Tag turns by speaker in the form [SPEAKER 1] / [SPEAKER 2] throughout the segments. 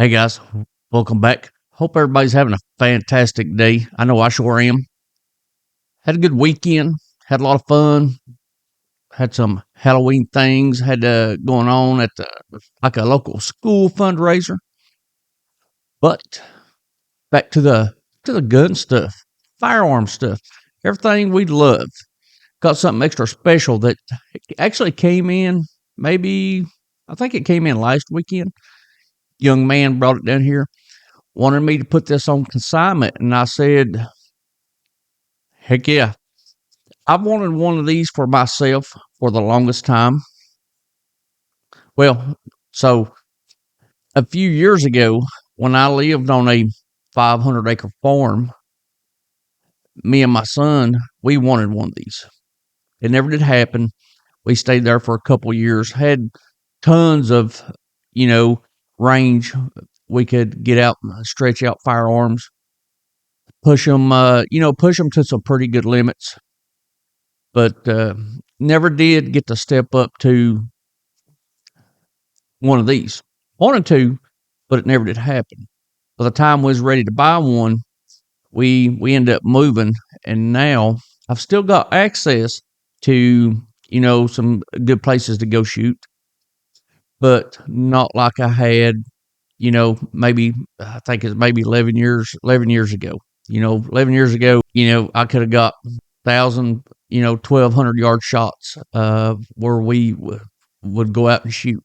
[SPEAKER 1] Hey guys, welcome back. Hope everybody's having a fantastic day. I know I sure am. Had a good weekend, had a lot of fun, had some Halloween things had going on at like a local school fundraiser. But back to the gun stuff, firearm stuff, everything we love. Got something extra special that actually came in maybe I think it came in last weekend. Young man brought it down here, wanted me to put this on consignment, and I said, heck yeah. I've wanted one of these for myself for the longest time. Well, so a few years ago, when I lived on a 500-acre farm, me and my son, we wanted one of these. It never did happen. We stayed there for a couple years, had tons of, you know, range. We could get out, stretch out firearms, push them to some pretty good limits, but never did get to step up to one of these. Wanted to, but it never did happen. By the time we was ready to buy one, we ended up moving, and now I've still got access to some good places to go shoot, but not like I had. Maybe I think it's maybe 11 years ago. 11 years ago, I could have got 1,000, 1,200 yard shots where we would go out and shoot.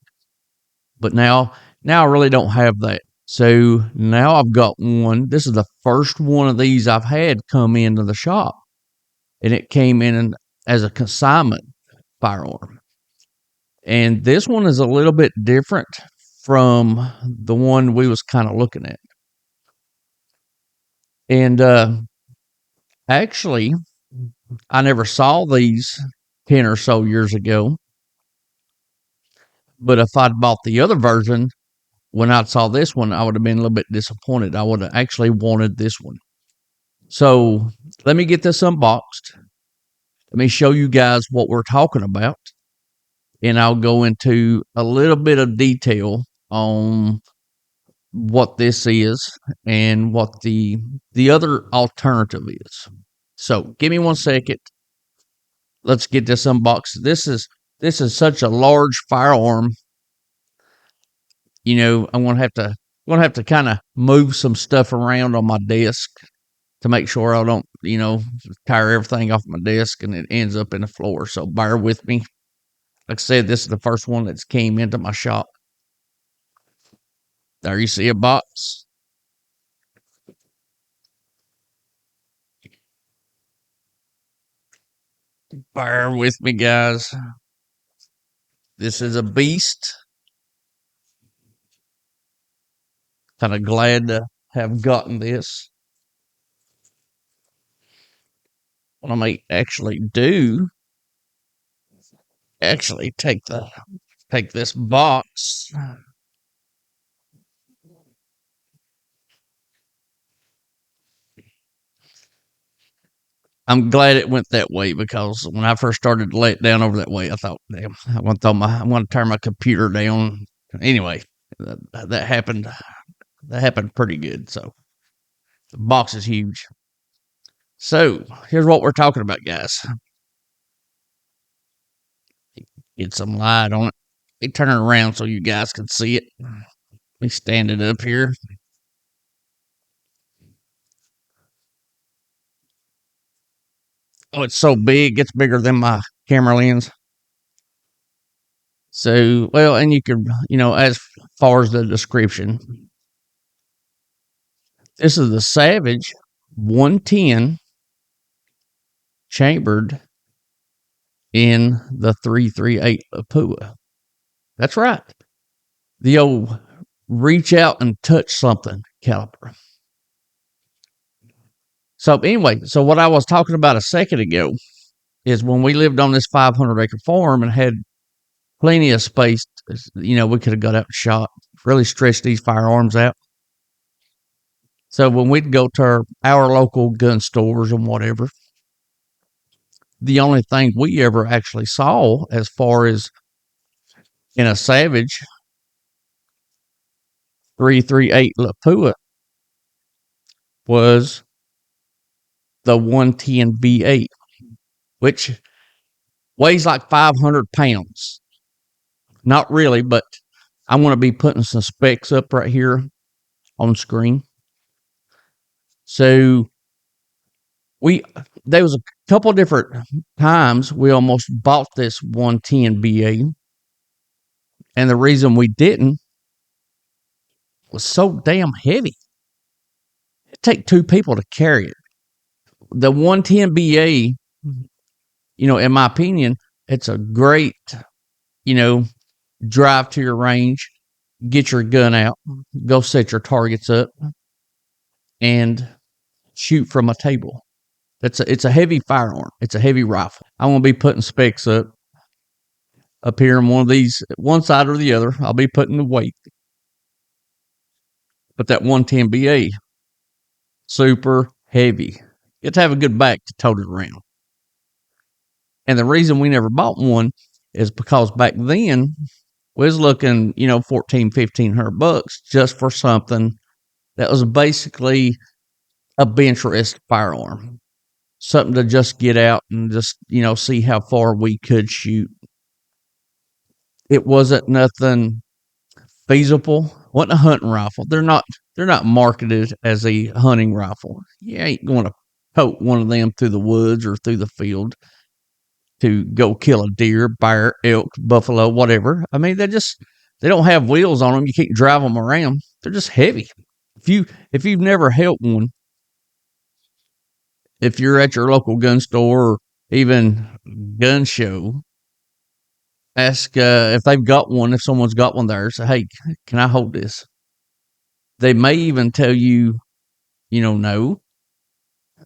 [SPEAKER 1] But now I really don't have that. So now I've got one. This is the first one of these I've had come into the shop, and it came in as a consignment firearm. And this one is a little bit different from the one we was kind of looking at. And actually, I never saw these 10 or so years ago. But if I'd bought the other version, when I saw this one, I would have been a little bit disappointed. I would have actually wanted this one. So let me get this unboxed. Let me show you guys what we're talking about. And I'll go into a little bit of detail on what this is and what the other alternative is. So give me 1 second. Let's get this unboxed. This is such a large firearm. I'm gonna have to kind of move some stuff around on my desk to make sure I don't, tire everything off my desk and it ends up in the floor. So bear with me. Like I said, this is the first one that's came into my shop. There you see a box. Bear with me, guys. This is a beast. Kind of glad to have gotten this. What I may actually do, actually take this box. I'm glad it went that way because when I first started to lay it down over that way, I thought, damn, I'm going to turn my computer down. Anyway, that happened. That happened pretty good. So the box is huge. So here's what we're talking about, guys. Get some light on it. Let me turn it around so you guys can see it. Let me stand it up here. Oh, it's so big. It's bigger than my camera lens. So, well, and you could, as far as the description, this is the Savage 110 chambered in the 338 Lapua. That's right. The old reach out and touch something caliber. So anyway, so what I was talking about a second ago is when we lived on this 500-acre farm and had plenty of space, we could have got out and shot, really stretched these firearms out. So when we'd go to our local gun stores and whatever, the only thing we ever actually saw as far as in a Savage .338 Lapua was the 110 B8, which weighs like 500 pounds. Not really, but I'm going to be putting some specs up right here on screen. So we there was a couple different times we almost bought this 110 BA, and the reason we didn't was so damn heavy. It take two people to carry it. The 110 BA, in my opinion, it's a great, you know, drive to your range, get your gun out, go set your targets up, and shoot from a table. It's a heavy firearm. It's a heavy rifle. I'm gonna be putting specs up here in one of these, one side or the other. I'll be putting the weight. But that 110 BA, super heavy. You have to have a good back to tote it around. And the reason we never bought one is because back then we was looking, 14, 1500 bucks just for something that was basically a bench rest firearm. Something to just get out and just, see how far we could shoot. It wasn't nothing feasible. Wasn't a hunting rifle. They're not marketed as a hunting rifle. You ain't going to tote one of them through the woods or through the field to go kill a deer, bear, elk, buffalo, whatever. I mean, they don't have wheels on them. You can't drive them around. They're just heavy. If you've never held one, if you're at your local gun store or even gun show, ask if they've got one. If someone's got one there, say, "Hey, can I hold this?" They may even tell you, no.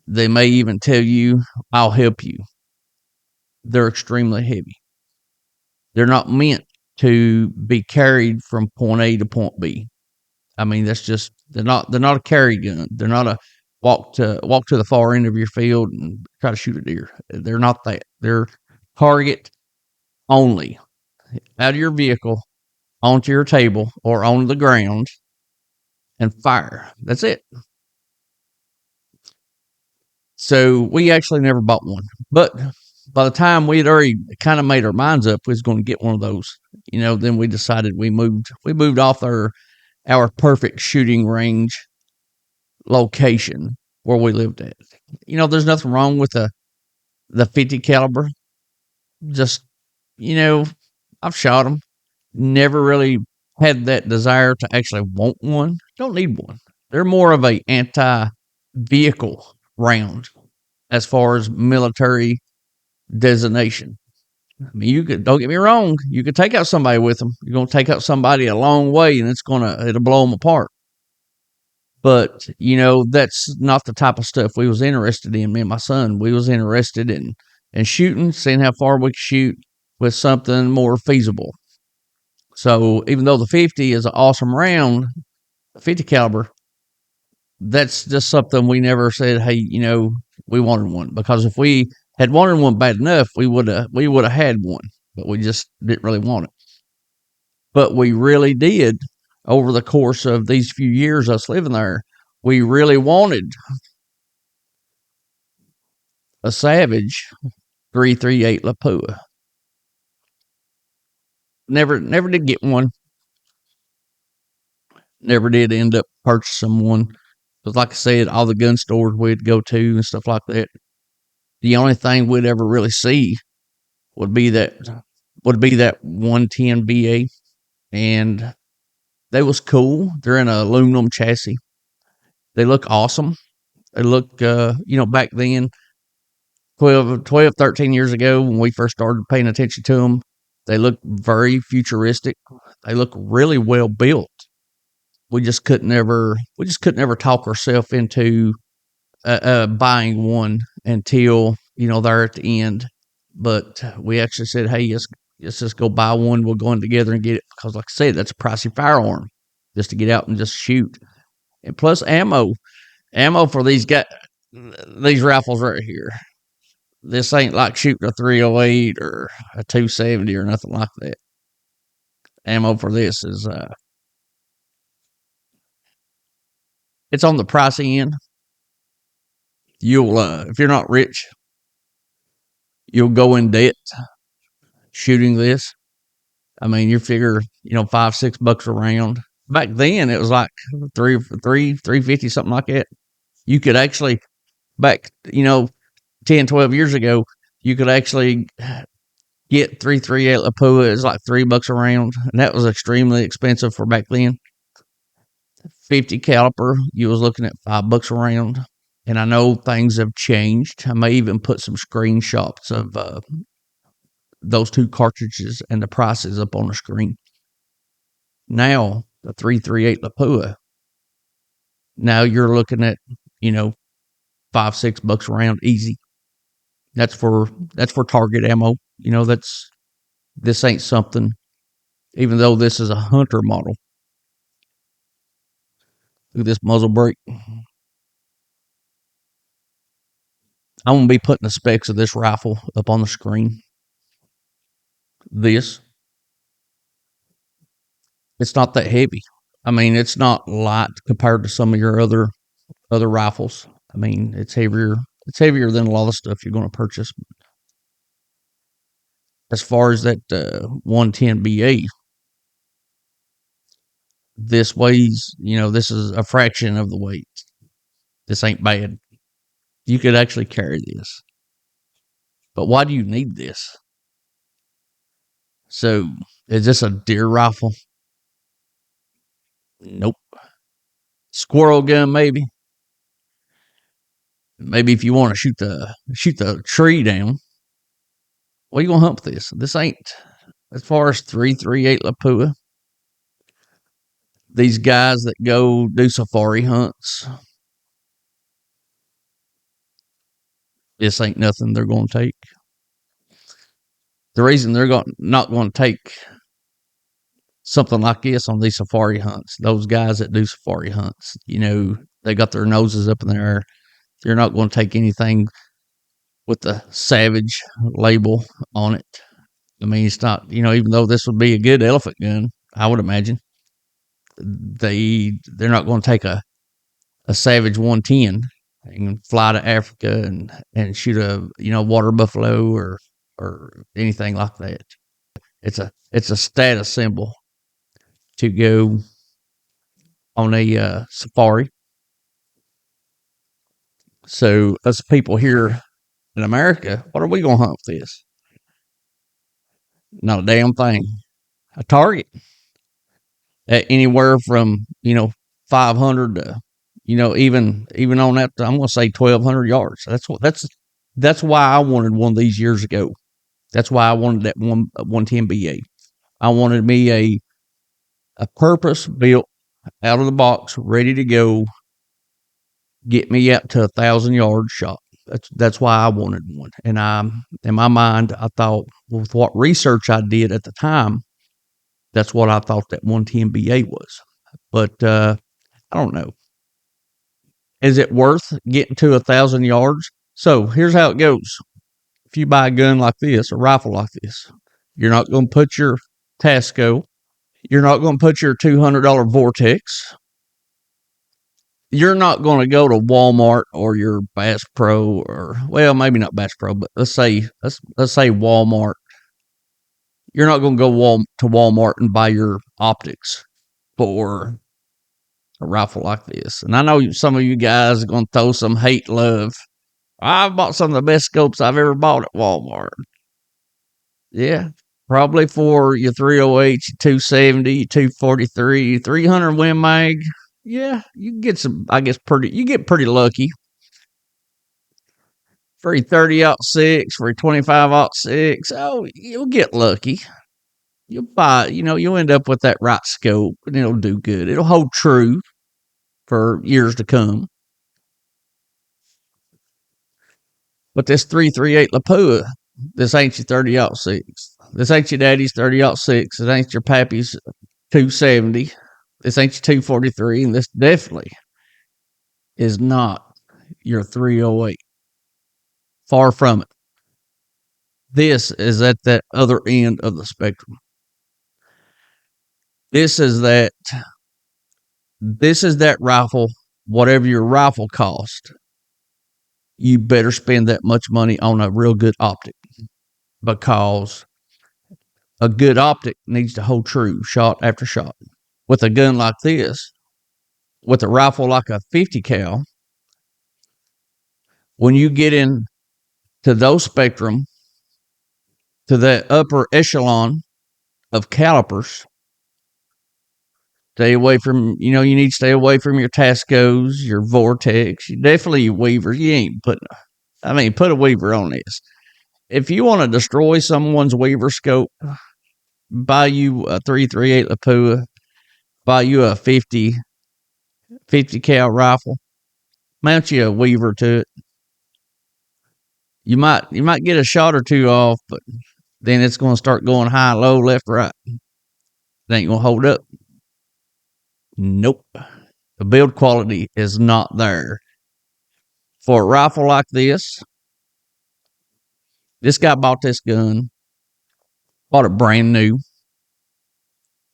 [SPEAKER 1] They may even tell you, "I'll help you." They're extremely heavy. They're not meant to be carried from point A to point B. I mean, they're not a carry gun. They're not a walk to the far end of your field and try to shoot a deer. They're not that. They're target only. Out of your vehicle, onto your table or on the ground, and fire. That's it. So we actually never bought one. But by the time we had already kind of made our minds up we was going to get one of those, then we decided we moved off our perfect shooting range location where we lived at. There's nothing wrong with the 50 caliber. Just, you know, I've shot them. Never really had that desire to actually want one. Don't need one. They're more of a anti vehicle round as far as military designation. I mean, don't get me wrong, you could take out somebody with them. You're going to take out somebody a long way and it'll blow them apart. But, that's not the type of stuff we was interested in, me and my son. We was interested in shooting, seeing how far we could shoot with something more feasible. So even though the 50 is an awesome round, 50 caliber, that's just something we never said, hey, we wanted one. Because if we had wanted one bad enough, we would have had one, but we just didn't really want it. But we really did over the course of these few years us living there. We really wanted a Savage 338 Lapua. Never did get one. Never did end up purchasing one. Because like I said, all the gun stores we'd go to and stuff like that, the only thing we'd ever really see would be that 110 BA, and they was cool. They're in an aluminum chassis. They look awesome. They look, back then, 13 years ago when we first started paying attention to them, they look very futuristic. They look really well built. We just couldn't ever talk ourselves into buying one until they're at the end. But we actually said, hey, let's just go buy one. We'll go in together and get it because, like I said, that's a pricey firearm just to get out and just shoot. And plus ammo for these rifles right here. This ain't like shooting a 308 or a 270 or nothing like that. Ammo for this is it's on the pricey end. You'll, if you're not rich, you'll go in debt shooting this. I mean, you figure, $5-6 a round. Back then, it was like 350, something like that. You could actually, back, 10, 12 years ago, you could actually get 338 Lapua. It's like $3 a round, and that was extremely expensive for back then. 50 caliper, you was looking at $5 a round. And I know things have changed. I may even put some screenshots of those two cartridges and the prices up on the screen. Now, the 338 Lapua, now you're looking at, $5-6 a round easy. That's for target ammo. This ain't something, even though this is a hunter model. Look at this muzzle brake. I'm going to be putting the specs of this rifle up on the screen. It's not that heavy. I mean, it's not light compared to some of your other rifles. I mean, it's heavier. It's heavier than a lot of stuff you're going to purchase. As far as that 110 BA, this weighs, this is a fraction of the weight. This ain't bad. You could actually carry this. But why do you need this? So, is this a deer rifle? Nope. Squirrel gun, maybe. Maybe if you want to shoot the tree down. What are you gonna hunt with this? This ain't, as far as 338 Lapua. These guys that go do safari hunts, this ain't nothing they're gonna take. The reason they're not going to take something like this on these safari hunts, those guys that do safari hunts, they got their noses up in the air. They're not going to take anything with the Savage label on it. I mean, it's not, even though this would be a good elephant gun, I would imagine, they're not going to take a Savage 110 and fly to Africa and shoot a, water buffalo or anything like that. It's a status symbol to go on a safari. So us people here in America, what are we going to hunt with this? Not a damn thing. A target at anywhere from 500 to even on that, I'm going to say 1,200 yards. That's why I wanted one of these years ago. That's why I wanted that 110 BA. I wanted me a purpose built, out of the box, ready to go, get me up to 1,000 yard shot. That's why I wanted one. And in my mind, I thought, with what research I did at the time, that's what I thought that 110 BA was. But I don't know. Is it worth getting to 1,000 yards? So here's how it goes. If you buy a gun like this, a rifle like this, you're not going to put your Tasco. You're not going to put your $200 Vortex. You're not going to go to Walmart or your Bass Pro, or, well, maybe not Bass Pro, but let's say Walmart. You're not going to go to Walmart and buy your optics for a rifle like this. And I know some of you guys are going to throw some hate love. I've bought some of the best scopes I've ever bought at Walmart. Yeah, probably for your 308, your 270, your 243, your 300 Win Mag. Yeah, you get some, I guess, you get pretty lucky. For your 30-06, for your 25-06, oh, you'll get lucky. You'll buy, you'll end up with that right scope, and it'll do good. It'll hold true for years to come. But this 338 Lapua, this ain't your 30-06. This ain't your daddy's 30-06. It ain't your pappy's 270. This ain't your 243, and this definitely is not your 308. Far from it. This is at that other end of the spectrum. This is that rifle whatever your rifle cost, you better spend that much money on a real good optic, because a good optic needs to hold true shot after shot. With a gun like this, with a rifle like a 50 cal, when you get into those spectrum, to that upper echelon of calipers, stay away from, you need to stay away from your Tascos, your Vortex, definitely your Weavers. You ain't put a Weaver on this. If you want to destroy someone's Weaver scope, buy you a 338 Lapua, buy you a 50 cal rifle, mount you a Weaver to it. You might get a shot or two off, but then it's going to start going high, low, left, right. It ain't going to hold up. Nope. The build quality is not there. For a rifle like this guy bought this gun, bought it brand new.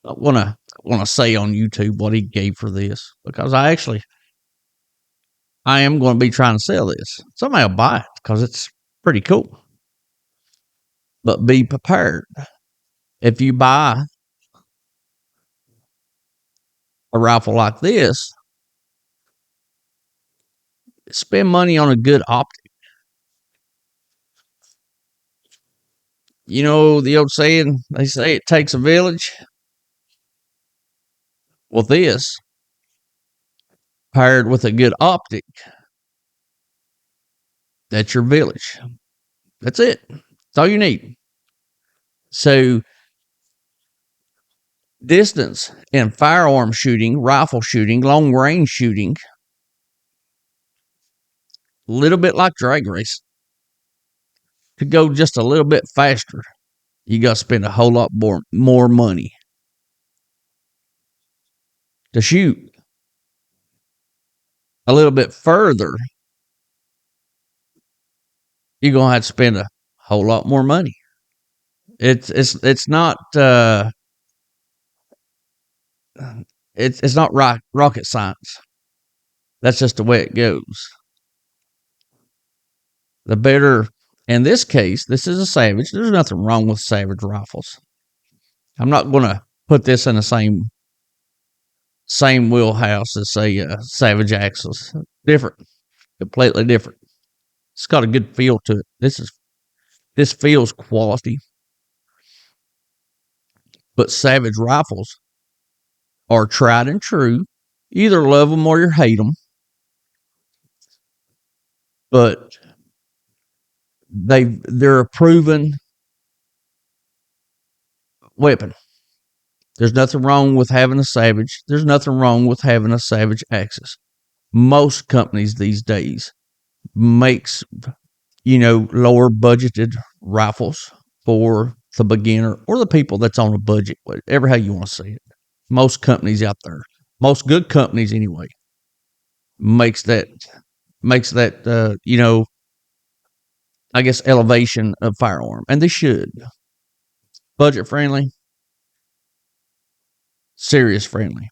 [SPEAKER 1] I want to say on YouTube what he gave for this, because I am going to be trying to sell this. Somebody will buy it because it's pretty cool. But be prepared. If you buy a rifle like this, spend money on a good optic. You know the old saying, they say it takes a village. Well, this, paired with a good optic, that's your village. That's it. That's all you need. So, distance in firearm shooting, rifle shooting, long range shooting, a little bit like drag race. To go just a little bit faster, you got to spend a whole lot more money. To shoot a little bit further, you're gonna have to spend a whole lot more money. It's not it's not rocket science. That's just the way it goes. The better, in this case, this is a Savage. There's nothing wrong with Savage rifles. I'm not going to put this in the same wheelhouse as say Savage Axis. Different, completely different. It's got a good feel to it. This feels quality. But Savage rifles are tried and true. You either love them or you hate them. But they're a proven weapon. There's nothing wrong with having a Savage. There's nothing wrong with having a Savage Axis. Most companies these days makes, lower budgeted rifles for the beginner or the people that's on a budget, whatever how you want to say it. Most companies out there, most good companies anyway, makes that I guess elevation of firearm, and they should. Budget friendly, serious friendly,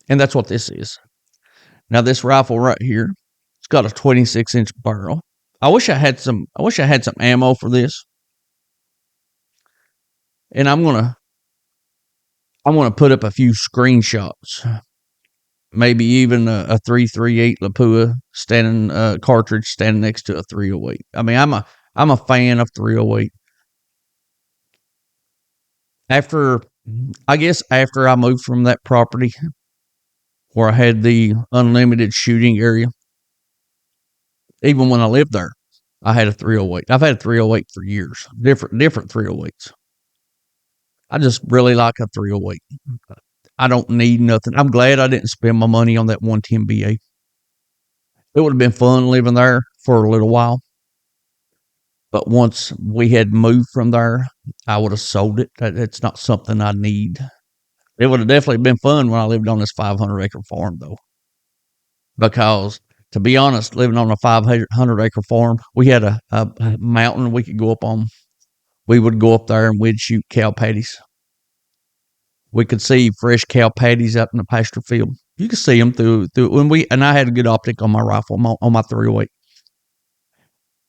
[SPEAKER 1] and that's what this is. Now this rifle right here, it's got a 26-inch barrel. I wish I had some ammo for this, and I'm gonna put up a few screenshots. Maybe even a 338 Lapua cartridge standing next to a 308. I mean, I'm a fan of 308. After I moved from that property where I had the unlimited shooting area, even when I lived there, I had a 308. I've had a 308 for years, different 308s. I just really like a 308. I don't need nothing. I'm glad I didn't spend my money on that 110 BA. It would have been fun living there for a little while. But once we had moved from there, I would have sold it. It's not something I need. It would have definitely been fun when I lived on this 500-acre farm, though. Because, to be honest, living on a 500-acre farm, we had a mountain we could go up on. We would go up there and we'd shoot cow patties. We could see fresh cow patties out in the pasture field. You could see them through when we and I had a good optic on my rifle on my 308,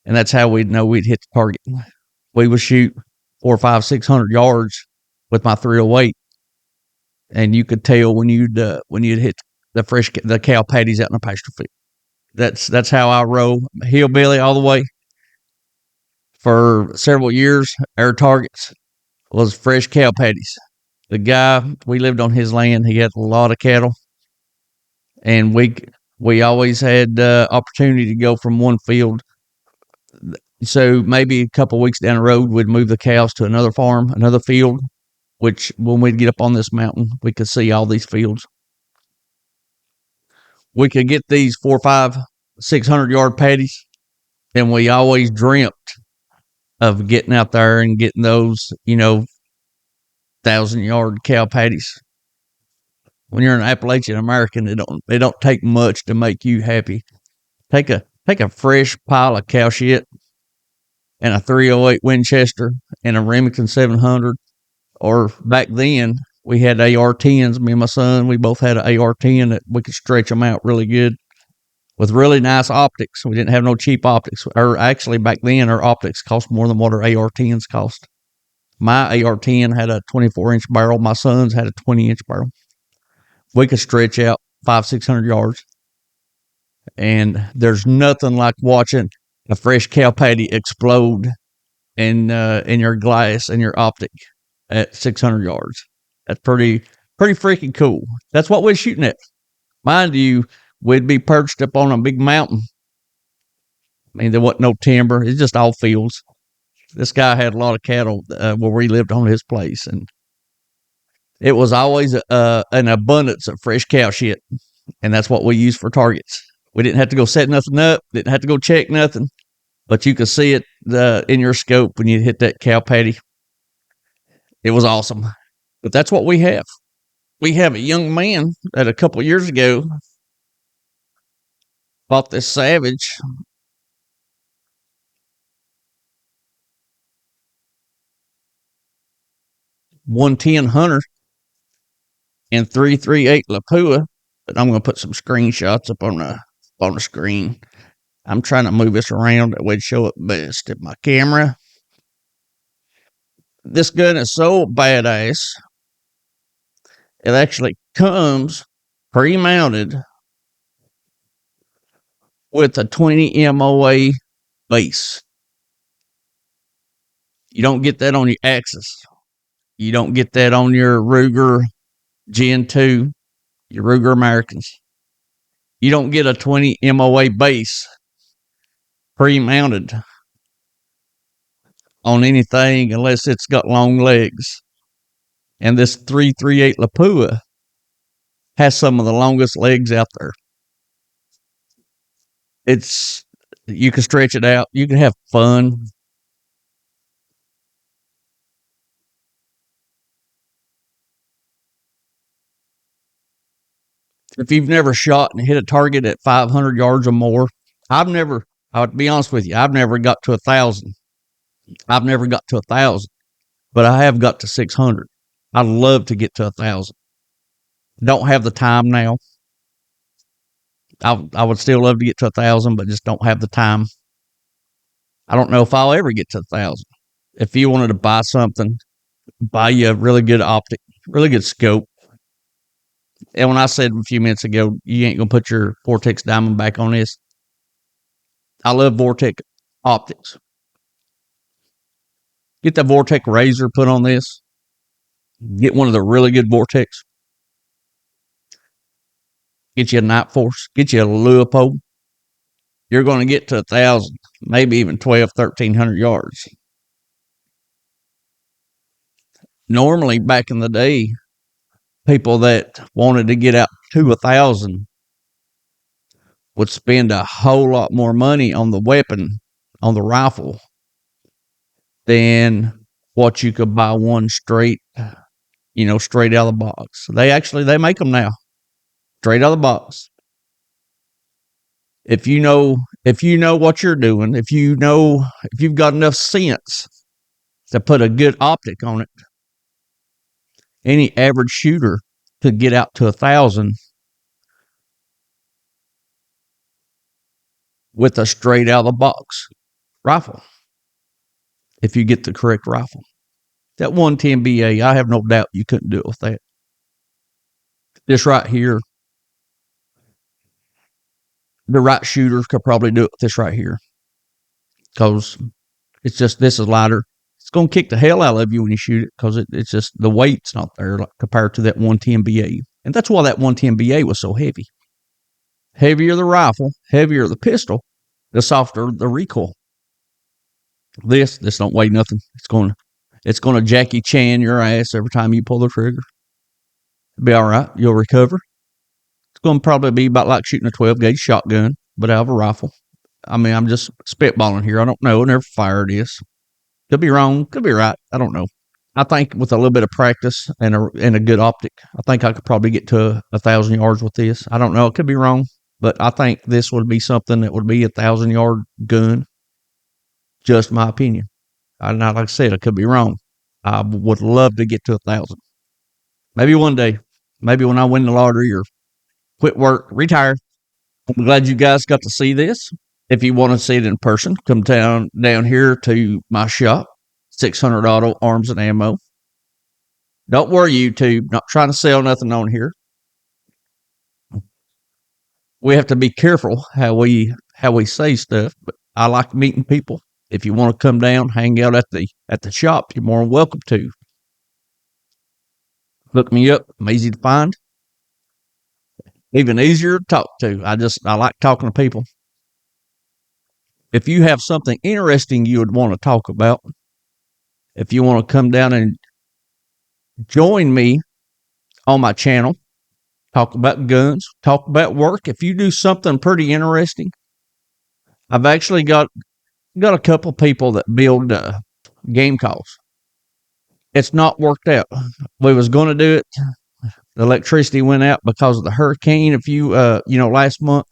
[SPEAKER 1] and that's how we'd know we'd hit the target. We would shoot 400, 500, 600 yards with my 308, and you could tell when you'd hit the cow patties out in the pasture field. That's how I roll hillbilly all the way. For several years, our targets was fresh cow patties. The guy, we lived on his land. He had a lot of cattle, and we always had opportunity to go from one field. So maybe a couple of weeks down the road, we'd move the cows to another farm, another field. Which when we'd get up on this mountain, we could see all these fields. We could get these 400, 500, 600 yard patties, and we always dreamt of getting out there and getting those, 1,000 yard cow patties. When you're an Appalachian American, they don't take much to make you happy. Take a fresh pile of cow shit and a 308 Winchester and a Remington 700, or back then we had AR-10s. Me and my son, we both had an AR-10 that we could stretch them out really good with really nice optics. We didn't have no cheap optics, or actually back then our optics cost more than what our AR-10s cost. My AR-10 had a 24-inch barrel. My son's had a 20-inch barrel. We could stretch out 500, 600 yards, and there's nothing like watching a fresh cow patty explode in your glass and your optic at 600 yards. That's pretty freaking cool. That's what we're shooting at. Mind you, we'd be perched up on a big mountain. I mean, there wasn't no timber. It's just all fields. This guy had a lot of cattle where we lived on his place, and it was always an abundance of fresh cow shit, and that's what we used for targets. We didn't have to go set nothing up, didn't have to go check nothing, but you could see it in your scope when you hit that cow patty. It was awesome. But that's what we have. We have a young man that a couple of years ago bought this Savage 110 Hunter and 338 Lapua. But I'm going to put some screenshots up on the screen. I'm trying to move this around that would show it best at my camera. This gun is so badass. It actually comes pre-mounted with a 20 MOA base. You don't get that on your Axis. You don't get that on your Ruger Gen 2, your Ruger Americans. You don't get a 20 MOA base pre-mounted on anything unless it's got long legs. And this 338 Lapua has some of the longest legs out there. You can stretch it out. You can have fun. If you've never shot and hit a target at 500 yards or more, I would be honest with you, I've never got to 1,000. I've never got to 1,000, but I have got to 600. I'd love to get to 1,000. Don't have the time now. I would still love to get to 1,000, but just don't have the time. I don't know if I'll ever get to 1,000. If you wanted to buy something, buy you a really good optic, really good scope. And when I said a few minutes ago, you ain't gonna put your Vortex Diamond back on this, I love Vortex optics. Get the Vortex Razor put on this. Get one of the really good Vortex. Get you a Night Force. Get you a Lapua. You're going to get to 1,000, maybe even 1,200, 1,300 yards. Normally, back in the day, people that wanted to get out to 1,000 would spend a whole lot more money on the weapon, on the rifle, than what you could buy one straight out of the box. They make them now, straight out of the box. If you know what you're doing, if you've got enough sense to put a good optic on it, any average shooter could get out to 1,000 with a straight out of the box rifle. If you get the correct rifle, that 110 BA, I have no doubt you couldn't do it with that. This right here, the right shooter could probably do it with this right here, because it's just, this is lighter. It's going to kick the hell out of you when you shoot it, because it's just the weight's not there compared to that 110 BA. And that's why that 110 BA was so heavy. Heavier the rifle, heavier the pistol, the softer the recoil. This don't weigh nothing. It's going to Jackie Chan your ass every time you pull the trigger. It'll be all right. You'll recover. It's going to probably be about like shooting a 12 gauge shotgun, but out of a rifle. I mean, I'm just spitballing here. I don't know. I never fired this. Could be wrong. Could be right. I don't know. I think with a little bit of practice and a good optic, I think I could probably get to 1,000 yards with this. I don't know. It could be wrong, but I think this would be something that would be 1,000-yard gun. Just my opinion. Like I said, I could be wrong. I would love to get to 1,000. Maybe one day. Maybe when I win the lottery or quit work, retire. I'm glad you guys got to see this. If you want to see it in person, come down here to my shop, 600 Auto Arms and Ammo. Don't worry, YouTube. Not trying to sell nothing on here. We have to be careful how we say stuff, but I like meeting people. If you want to come down, hang out at the shop, you're more than welcome to. Look me up. I'm easy to find. Even easier to talk to. I like talking to people. If you have something interesting you would want to talk about, if you want to come down and join me on my channel, talk about guns, talk about work. If you do something pretty interesting, I've actually got a couple people that build game calls. It's not worked out. We was going to do it. The electricity went out because of the hurricane last month.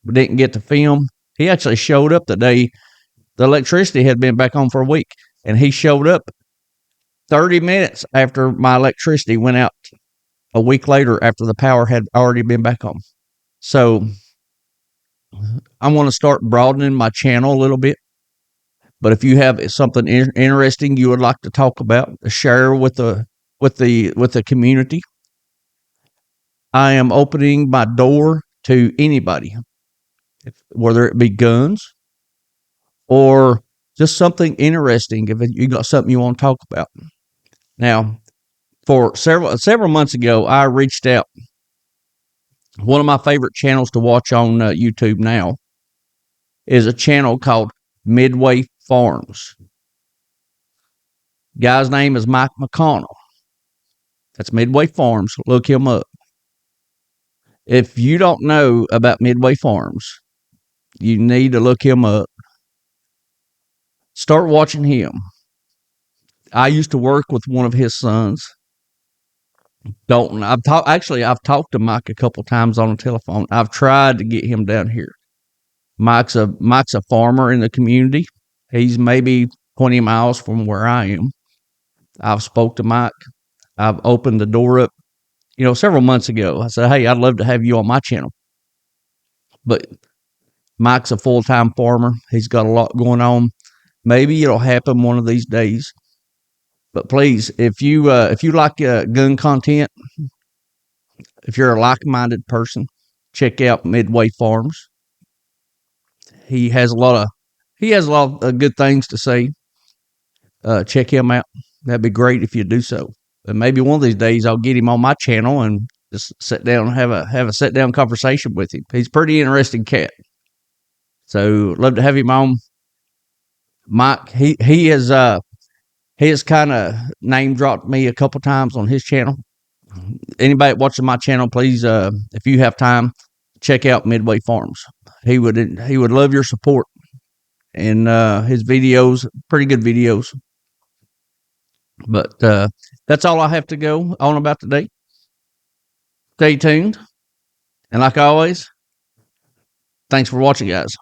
[SPEAKER 1] We didn't get to film. He actually showed up the day the electricity had been back on for a week, and he showed up 30 minutes after my electricity went out a week later after the power had already been back on. So I want to start broadening my channel a little bit. But if you have something interesting you would like to talk about, share with the community, I am opening my door to anybody, whether it be guns or just something interesting. If you got something you want to talk about. Now, for several months ago, I reached out. One of my favorite channels to watch on YouTube now is a channel called Midway Farms. Guy's name is Mike McConnell. That's Midway Farms. Look him up. If you don't know about Midway Farms, you need to look him up. Start watching him. I used to work with one of his sons, Dalton. I've talked to Mike a couple times on the telephone. I've tried to get him down here. Mike's a farmer in the community. He's maybe 20 miles from where I am. I've spoke to Mike. I've opened the door up, several months ago. I said, hey, I'd love to have you on my channel. But Mike's a full-time farmer. He's got a lot going on. Maybe it'll happen one of these days. But please, if you like gun content, if you're a like-minded person, check out Midway Farms. He has a lot of good things to say. Check him out. That'd be great if you do so. And maybe one of these days I'll get him on my channel and just sit down and have a sit down conversation with him. He's a pretty interesting cat. So love to have him on. Mike, he has kind of name dropped me a couple times on his channel. Anybody watching my channel, please, if you have time, check out Midway Farms. He would love your support. And his videos, pretty good videos. But that's all I have to go on about today. Stay tuned. And like always, thanks for watching, guys.